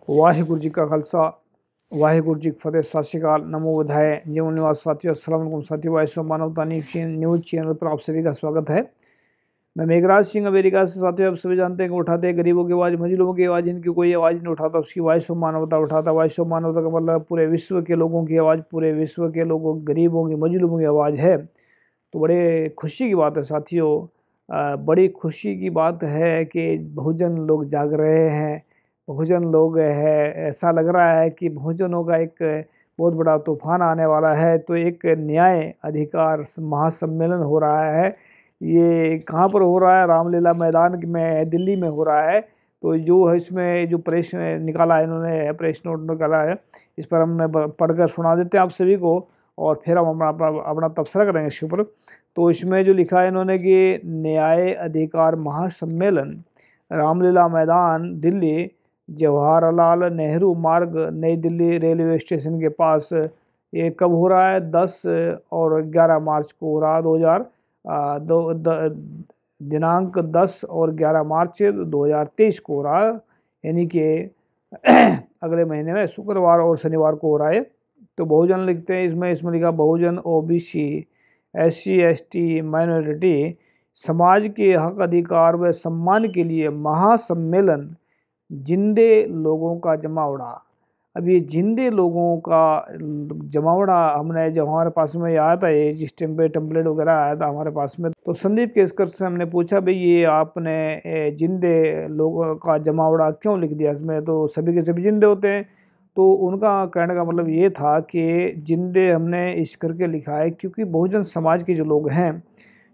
वाहिगुरु जी का खालसा वाहिगुरु जी की फतेह। सत श्री अकाल, नमो बुधाय, जीवन निवास साथियों, अस्सलाम वालेकुम साथियों। वाइस ऑफ मानवता न्यूज़ चैनल पर आप सभी का स्वागत है। मैं मेघराज सिंह अमेरिका से। साथियों, आप सभी जानते हैं कि उठाते हैं गरीबों की आवाज़, मजलूमों की आवाज़, जिनकी कोई आवाज़ नहीं उठाता उसकी वॉइस ऑफ मानवता उठाता। वॉइस ऑफ मानवता का मतलब पूरे विश्व के लोगों की आवाज़, पूरे विश्व के लोगों, गरीबों की, मजलूमों की आवाज़ है। तो बड़े खुशी की बात है साथियों, बड़ी खुशी की बात है कि बहुजन लोग जाग रहे हैं। बहुजन लोग है, ऐसा लग रहा है कि बहुजनों का एक बहुत बड़ा तूफान आने वाला है। तो एक न्याय अधिकार महासम्मेलन हो रहा है। ये कहाँ पर हो रहा है? रामलीला मैदान में, दिल्ली में हो रहा है। तो जो है इसमें जो प्रेस निकाला है इन्होंने, प्रेस नोट निकाला है, इस पर हम पढ़कर सुना देते हैं आप सभी को, और फिर हम अपना तबसरा करेंगे इसके ऊपर। तो इसमें जो लिखा है इन्होंने कि न्याय अधिकार महासम्मेलन, रामलीला मैदान दिल्ली, जवाहरलाल नेहरू मार्ग, नई दिल्ली रेलवे स्टेशन के पास। ये कब हो रहा है? 10 और 11 मार्च को हो रहा है। 2000 दिनांक 10 और 11 मार्च 2023 को हो रहा है, यानी कि अगले महीने में शुक्रवार और शनिवार को हो रहा है। तो बहुजन लिखते हैं इसमें लिखा बहुजन, ओबीसी, SC ST माइनॉरिटी समाज के हक अधिकार व सम्मान के लिए महासम्मेलन, जिंदे लोगों का जमावड़ा। अब ये जिंदे लोगों का जमावड़ा हमने जब हमारे पास में आया था, ये जिस टाइम पे टेम्पलेट वगैरह आया था हमारे पास में, तो संदीप केसकर से हमने पूछा भाई ये आपने जिंदे लोगों का जमावड़ा क्यों लिख दिया इसमें? तो सभी के सभी जिंदे होते हैं। तो उनका कहने का मतलब ये था कि जिंदे हमने इस करके लिखा है क्योंकि बहुजन समाज के जो लोग हैं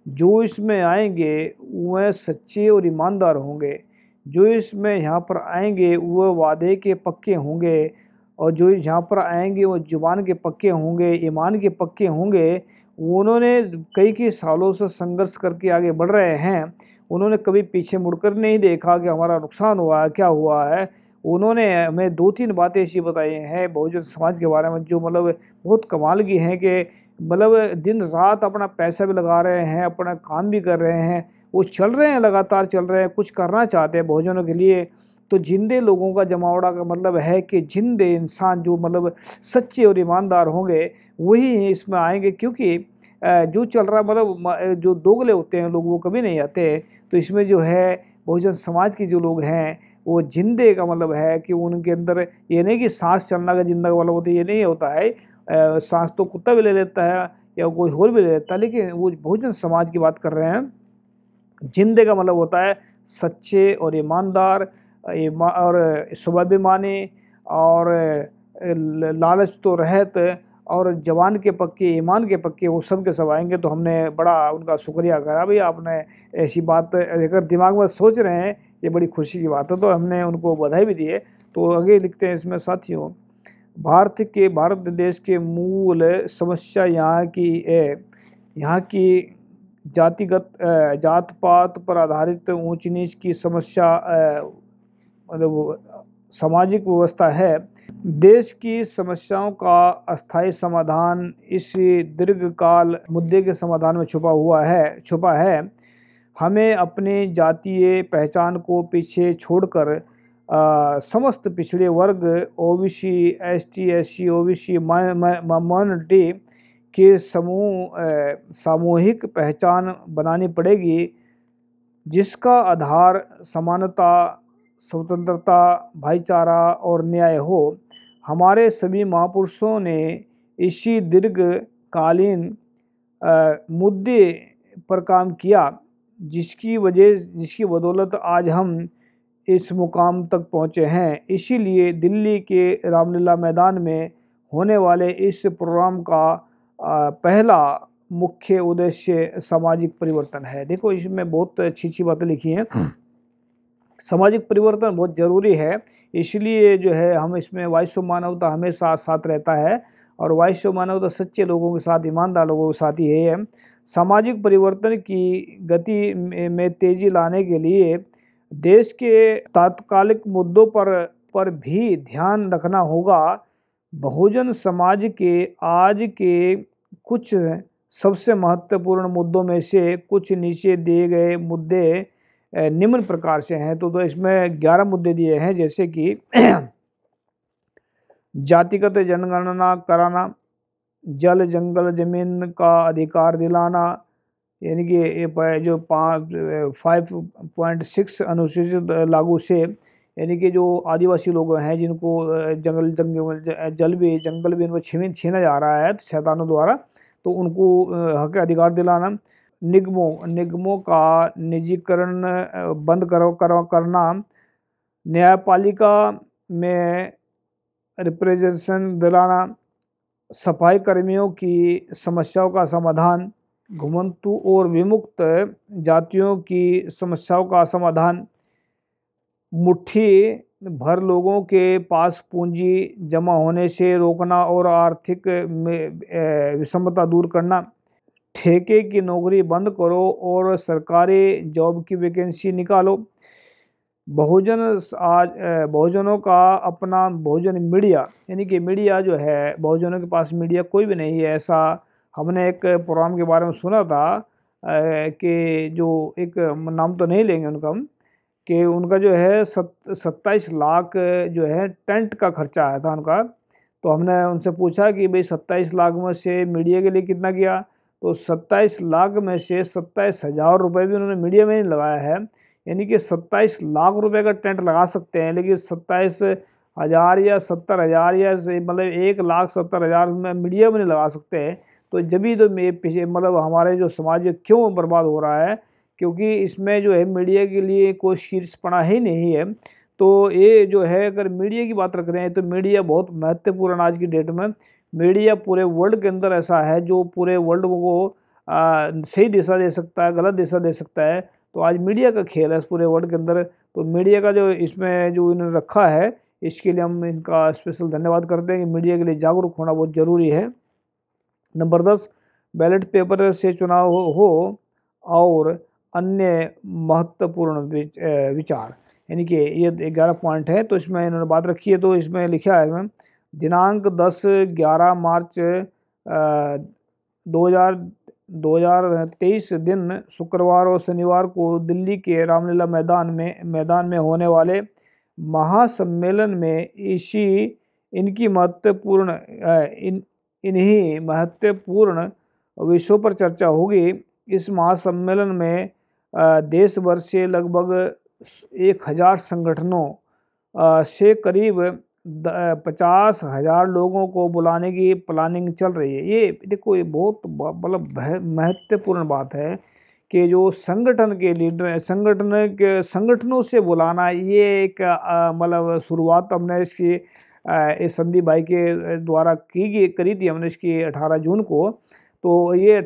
जो इसमें आएंगे वह सच्चे और ईमानदार होंगे। जो इसमें यहाँ पर आएंगे वह वादे के पक्के होंगे, और जो यहाँ पर आएंगे वो जुबान के पक्के होंगे, ईमान के पक्के होंगे। उन्होंने कई सालों से संघर्ष करके आगे बढ़ रहे हैं। उन्होंने कभी पीछे मुड़कर नहीं देखा कि हमारा नुकसान हुआ है, क्या हुआ है। उन्होंने हमें 2-3 बातें ऐसी बताई हैं बहुजन समाज के बारे में जो मतलब बहुत कमाल की हैं कि मतलब दिन रात अपना पैसा भी लगा रहे हैं, अपना काम भी कर रहे हैं, वो चल रहे हैं, लगातार चल रहे हैं, कुछ करना चाहते हैं बहुजनों के लिए। तो जिंदे लोगों का जमावड़ा का मतलब है कि जिंदे इंसान जो मतलब सच्चे और ईमानदार होंगे वही इसमें आएंगे, क्योंकि जो चल रहा मतलब जो दोगले होते हैं लोग वो कभी नहीं आते। तो इसमें जो है बहुजन समाज के जो लोग हैं वो जिंदे का मतलब है कि उनके अंदर ये नहीं कि सांस चलना का जिंदा वाला होता है, ये नहीं होता है। सांस तो कुत्ता भी ले लेता है या कोई और भी ले लेता है, लेकिन वो बहुजन समाज की बात कर रहे हैं। जिंदे का मतलब होता है सच्चे और ईमानदार, और स्वाभिमानी, और लालच तो रहत, और जवान के पक्के, ईमान के पक्के, वो सब के सब आएंगे। तो हमने बड़ा उनका शुक्रिया करा भाई, आपने ऐसी बात अगर दिमाग में सोच रहे हैं, ये बड़ी खुशी की बात है। तो हमने उनको बधाई भी दी है। तो आगे लिखते हैं इसमें साथियों, भारत देश के मूल समस्या यहाँ की जातिगत जात पात पर आधारित ऊंच नीच की समस्या, मतलब सामाजिक व्यवस्था है। देश की समस्याओं का अस्थायी समाधान इस दीर्घकाल मुद्दे के समाधान में छुपा है। हमें अपनी जातीय पहचान को पीछे छोड़कर समस्त पिछड़े वर्ग, OBC, ST SC, OBC minority के सामूहिक पहचान बनानी पड़ेगी, जिसका आधार समानता, स्वतंत्रता, भाईचारा और न्याय हो। हमारे सभी महापुरुषों ने इसी दीर्घकालीन मुद्दे पर काम किया, जिसकी बदौलत आज हम इस मुकाम तक पहुँचे हैं। इसीलिए दिल्ली के रामलीला मैदान में होने वाले इस प्रोग्राम का पहला मुख्य उद्देश्य सामाजिक परिवर्तन है। देखो इसमें बहुत अच्छी बातें लिखी हैं। सामाजिक परिवर्तन बहुत ज़रूरी है, इसलिए जो है हम इसमें वॉइस ऑफ मानवता हमेशा साथ रहता है, और वॉइस ऑफ मानवता सच्चे लोगों के साथ, ईमानदार लोगों के साथ ही है। सामाजिक परिवर्तन की गति में तेजी लाने के लिए देश के तात्कालिक मुद्दों पर भी ध्यान रखना होगा। बहुजन समाज के आज के कुछ सबसे महत्वपूर्ण मुद्दों में से कुछ नीचे दिए गए मुद्दे निम्न प्रकार से हैं। तो इसमें 11 मुद्दे दिए हैं, जैसे कि जातिगत जनगणना कराना, जल जंगल जमीन का अधिकार दिलाना, यानी कि ये जो 5.6 अनुसूचित लागू से, यानी कि जो आदिवासी लोग हैं जिनको जंगल भी इनको छीना जा रहा है शैतानों द्वारा, तो उनको हक अधिकार दिलाना। निगमों का निजीकरण बंद करना, न्यायपालिका में रिप्रेजेंटेशन दिलाना, सफाई कर्मियों की समस्याओं का समाधान, घुमंतु और विमुक्त जातियों की समस्याओं का समाधान, मुट्ठी भर लोगों के पास पूंजी जमा होने से रोकना और आर्थिक विषमता दूर करना, ठेके की नौकरी बंद करो और सरकारी जॉब की वैकेंसी निकालो, बहुजनों का अपना भोजन मीडिया, यानी कि मीडिया जो है, बहुजनों के पास मीडिया कोई भी नहीं है। ऐसा हमने एक प्रोग्राम के बारे में सुना था कि जो एक नाम तो नहीं लेंगे उनका हम, कि उनका जो है 27 लाख जो है टेंट का खर्चा आया था उनका। तो हमने उनसे पूछा कि भाई 27 लाख में से मीडिया के लिए कितना किया, तो 27 लाख में से 27,000 रुपये भी उन्होंने मीडिया में नहीं लगाया है। यानी कि 27 लाख रुपए का टेंट लगा सकते हैं, लेकिन 27,000 या 70,000 या मतलब 1,70,000 में मीडिया में नहीं लगा सकते हैं। तो जब भी तो पीछे मतलब हमारे जो समाज क्यों बर्बाद हो रहा है, क्योंकि इसमें जो है मीडिया के लिए कोई शीर्षपना ही नहीं है। तो ये जो है, अगर मीडिया की बात रख रहे हैं तो मीडिया बहुत महत्वपूर्ण आज की डेट में। मीडिया पूरे वर्ल्ड के अंदर ऐसा है जो पूरे वर्ल्ड को सही दिशा दे सकता है, गलत दिशा दे सकता है। तो आज मीडिया का खेल है इस पूरे वर्ल्ड के अंदर। तो मीडिया का जो इसमें जो इन्होंने रखा है, इसके लिए हम इनका स्पेशल धन्यवाद करते हैं कि मीडिया के लिए जागरूक होना बहुत ज़रूरी है। नंबर 10, बैलेट पेपर से चुनाव हो और अन्य महत्वपूर्ण विचार, यानी कि ये 11 पॉइंट है। तो इसमें इन्होंने बात रखी है, तो इसमें लिखा है इसमें दिनांक 10-11 मार्च 2023 दिन शुक्रवार और शनिवार को दिल्ली के रामलीला मैदान में होने वाले महासम्मेलन में इन्हीं महत्वपूर्ण विषयों पर चर्चा होगी। इस महासम्मेलन में देश भर से लगभग 1,000 संगठनों से करीब 50,000 लोगों को बुलाने की प्लानिंग चल रही है। ये देखो, ये बहुत मतलब महत्वपूर्ण बात है कि जो संगठन के लीडर, संगठनों से बुलाना, ये एक मतलब शुरुआत हमने इसकी इस संदीप भाई के द्वारा करी थी हमने इसकी 18 जून को। तो ये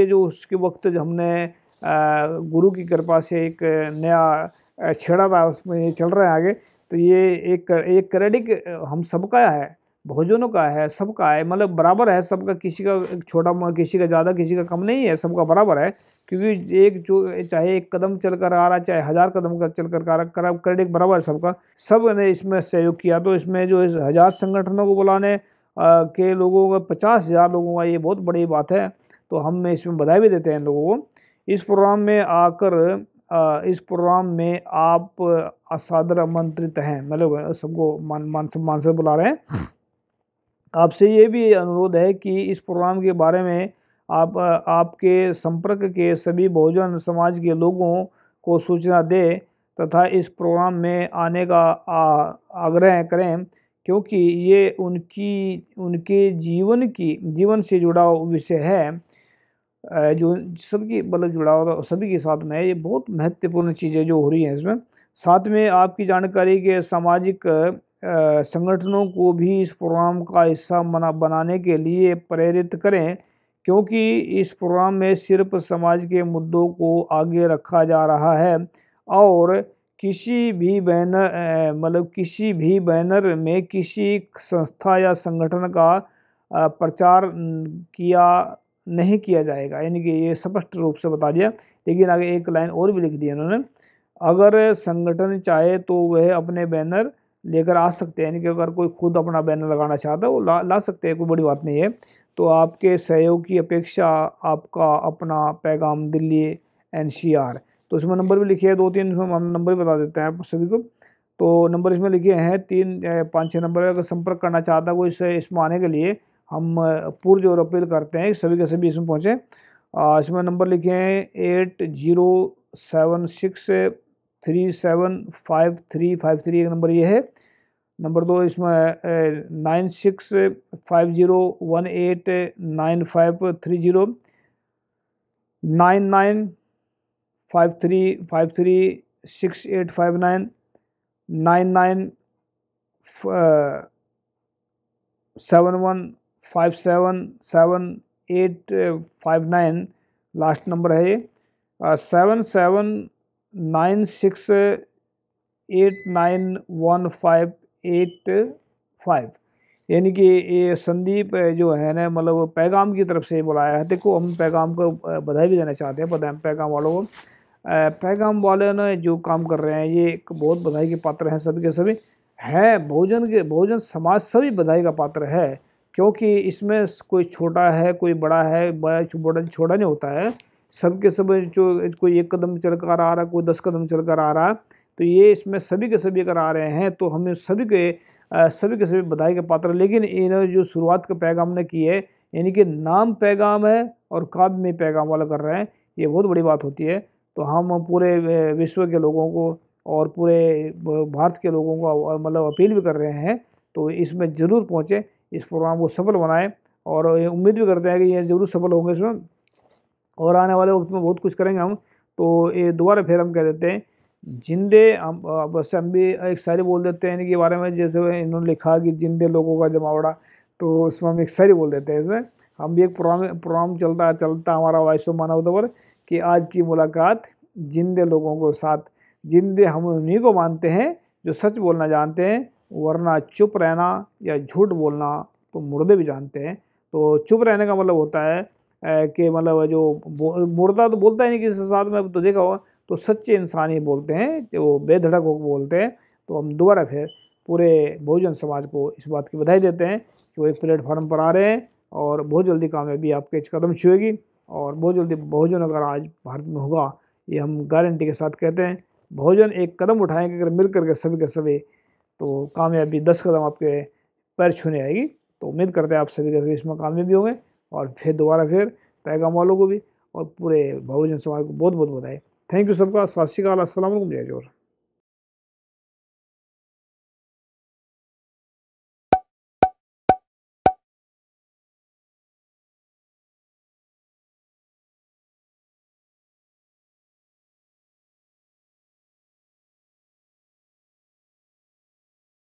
जो उसके वक्त हमने गुरु की कृपा से एक नया छेड़ा था, उसमें ये चल रहा है आगे। तो ये एक क्रेडिट हम सबका है, बहुजनों का है, सबका है, मतलब बराबर है सबका, किसी का छोटा किसी का ज़्यादा किसी का कम नहीं है, सबका बराबर है। क्योंकि एक जो चाहे एक कदम चल कर आ रहा है, चाहे 1000 कदम कर चल कर आ रहा, क्रेडिट बराबर है सबका। सब ने इसमें सहयोग किया। तो इसमें जो 1,000 संगठनों को बुलाने के लोगों का 50,000 लोगों का, ये बहुत बड़ी बात है। तो हम इसमें बधाई भी देते हैं इन लोगों को। इस प्रोग्राम में आप असादर आमंत्रित हैं, मतलब सबको मान से बुला रहे हैं। आपसे ये भी अनुरोध है कि इस प्रोग्राम के बारे में आपके संपर्क के सभी बहुजन समाज के लोगों को सूचना दें तथा इस प्रोग्राम में आने का आग्रह करें, क्योंकि ये उनके जीवन से जुड़ा विषय है, जो सबकी मतलब जुड़ा हुआ सभी के साथ में है। ये बहुत महत्वपूर्ण चीज़ें जो हो रही हैं इसमें। साथ में आपकी जानकारी के सामाजिक संगठनों को भी इस प्रोग्राम का हिस्सा बनाने के लिए प्रेरित करें, क्योंकि इस प्रोग्राम में सिर्फ समाज के मुद्दों को आगे रखा जा रहा है और किसी भी बैनर में किसी संस्था या संगठन का प्रचार नहीं किया जाएगा। यानी कि ये स्पष्ट रूप से बता दिया। लेकिन आगे एक लाइन और भी लिख दी उन्होंने, अगर संगठन चाहे तो वह अपने बैनर लेकर आ सकते हैं। यानी कि अगर कोई खुद अपना बैनर लगाना चाहता है वो ला सकते हैं, कोई बड़ी बात नहीं है। तो आपके सहयोग की अपेक्षा, आपका अपना पैगाम, दिल्ली NCR। तो इसमें नंबर भी लिखे हैं 2-3, इसमें नंबर भी बता देते हैं आप सभी को। तो नंबर इसमें लिखे हैं 3 5 6 नंबर। अगर संपर्क करना चाहता है कोई इसमें आने के लिए, हम पुरजोर अपील करते हैं सभी के सभी इसमें पहुँचें। इसमें नंबर लिखे हैं 8076375353, एक नंबर ये है। नंबर 2 इसमें 9650189530, 9953536859, 9971577859, लास्ट नंबर है ये 7796891585। यानी कि ये संदीप जो है ना, मतलब पैगाम की तरफ से बुलाया है। देखो हम पैगाम को बधाई भी देना चाहते हैं, पैगाम वालों को। पैगाम वाले ने जो काम कर रहे हैं ये एक बहुत बधाई के पात्र हैं, सभी के सभी है। बहुजन समाज सभी बधाई का पात्र है, क्योंकि इसमें कोई छोटा है कोई बड़ा है, बड़ा छोटा नहीं होता है। सबके सब जो कोई 1 कदम चलकर आ रहा है, कोई 10 कदम चलकर आ रहा है, तो ये इसमें सभी के सभी अगर आ रहे हैं तो हमें सभी के सभी बधाई के पात्र। लेकिन इन्होंने जो शुरुआत का पैगाम ने की है, यानी कि नाम पैगाम है और काव्य में पैगाम वाला कर रहे हैं, ये बहुत बड़ी बात होती है। तो हम पूरे विश्व के लोगों को और पूरे भारत के लोगों को मतलब अपील भी कर रहे हैं, तो इसमें ज़रूर पहुँचे, इस प्रोग्राम को सफल बनाएं। और उम्मीद भी करते हैं कि ये ज़रूर सफल होंगे इसमें, और आने वाले वक्त में बहुत कुछ करेंगे हम। तो ये दोबारा फिर हम कह देते हैं जिंदे, हम बस हम भी एक शायरी बोल देते हैं इनके बारे में। जैसे इन्होंने लिखा कि जिंदे लोगों का जमावड़ा, तो उसमें हम एक शायरी बोल देते हैं। इसमें हम भी एक प्रोग्राम चलता हमारा वॉइस ऑफ मानवता पर कि आज की मुलाकात जिंदे लोगों को साथ। जिंदे हम उन्हीं को मानते हैं जो सच बोलना जानते हैं, वरना चुप रहना या झूठ बोलना तो मुर्दे भी जानते हैं। तो चुप रहने का मतलब होता है कि मतलब जो मुर्दा तो बोलता ही नहीं किसी के साथ में, तो देखा होगा। तो सच्चे इंसान ही बोलते हैं, जो बेधड़क होकर बोलते हैं। तो हम दोबारा फिर पूरे बहुजन समाज को इस बात की बधाई देते हैं कि वो एक प्लेटफार्म पर आ रहे हैं, और बहुत जल्दी कामयाबी आपके कदम छुएगी, और बहुत जल्दी बहुजन अगर आज भारत में होगा, ये हम गारंटी के साथ कहते हैं। बहुजन एक कदम उठाएंगे अगर मिल करके सभी के सभी, तो कामयाबी 10 कदम आपके पैर छूने आएगी। तो उम्मीद करते हैं आप सभी के सभी इसमें कामयाबी होंगे। और फिर दोबारा फिर पैगाम वालों को भी और पूरे बहुजन समाज को बहुत बहुत बधाई। थैंक यू सबका। सत श्री अकाल, अस्सलाम वालेकुम, जय जोहर।